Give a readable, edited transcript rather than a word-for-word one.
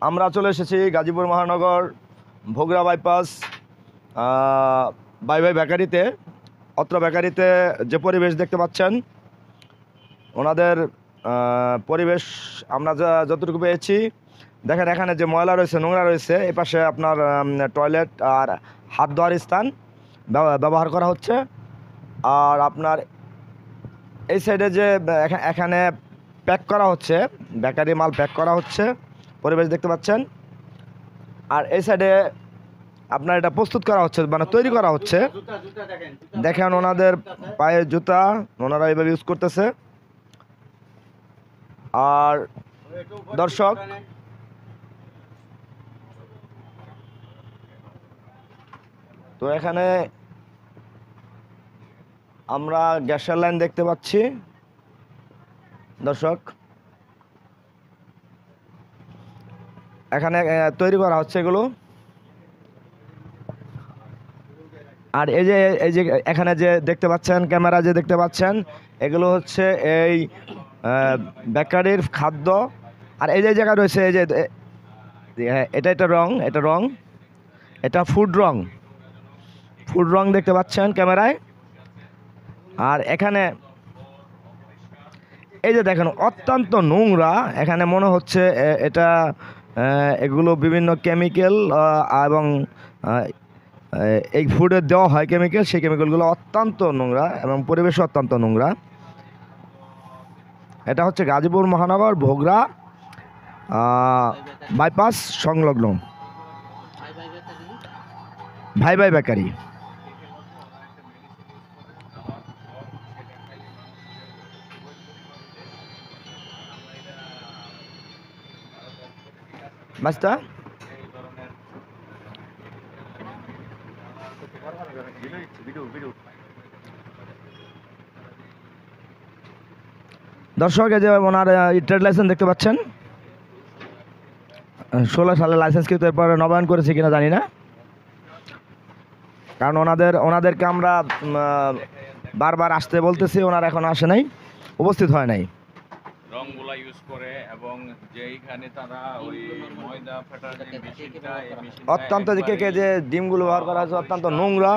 আমরা চলে এসেছি গাজীপুর মহানগর ভোগড়া বাইপাস বাই বাই বেকারিতে। অত্র বেকারিতে যে পরিবেশ দেখতে পাচ্ছেন, ওনাদের পরিবেশ আমরা যতটুকু পেয়েছি, দেখেন এখানে যে ময়লা রয়েছে, নোংরা রয়েছে, এ পাশে আপনার টয়লেট আর হাত ধোয়ার স্থান ব্যবহার করা হচ্ছে। আর আপনার এই সাইডে যে এখানে প্যাক করা হচ্ছে, বেকারি মাল প্যাক করা হচ্ছে, পরিবেশ দেখতে পাচ্ছেন। আর এই সাইডে আপনার এটা প্রস্তুত করা হচ্ছে, মানে তৈরি করা হচ্ছে। দেখেন ওনাদের পায়ের জুতা ওনারা এইভাবে ইউজ করতেছে। আর দর্শক, তো এখানে আমরা গ্যাসের লাইন দেখতে পাচ্ছি দর্শক। এখানে তৈরি করা হচ্ছে এগুলো। আর এই যে এখানে যে দেখতে পাচ্ছেন, ক্যামেরা যে দেখতে পাচ্ছেন, এগুলো হচ্ছে এই বেকারির খাদ্য। আর এই যে জায়গা রয়েছে, এই যে এটা রং, এটা ফুড রং দেখতে পাচ্ছেন ক্যামেরায়। আর এখানে এই যে দেখেন অত্যন্ত নোংরা, এখানে মনে হচ্ছে এটা এগুলো বিভিন্ন কেমিক্যাল এবং এই ফুডে দেওয়া হয় কেমিক্যাল, সেই কেমিক্যালগুলো অত্যন্ত নোংরা এবং পরিবেশ অত্যন্ত নোংরা। এটা হচ্ছে গাজীপুর মহানগর ভোগড়া বাইপাস সংলগ্ন ভাই ভাই বেকারি। বাস্তা দর্শক, এই যে ওনার ট্রেড লাইসেন্স দেখতে পাচ্ছেন, 16 সালে লাইসেন্স কিন্তু এরপরে নবায়ন করেছে কিনা জানি না, কারণ ওনাদেরকে আমরা বারবার আসতে বলতেছি, ওনারা এখন আসে নাই, উপস্থিত হয় নাই। রংগুলা ইউজ করে এবং যেইখানে তারা ওই ময়দা ফাটার যে মেশিনটা, এই মেশিনটা অত্যন্ত যে ডিমগুলো ব্যবহার করা হয়েছে অত্যন্ত নোংরা।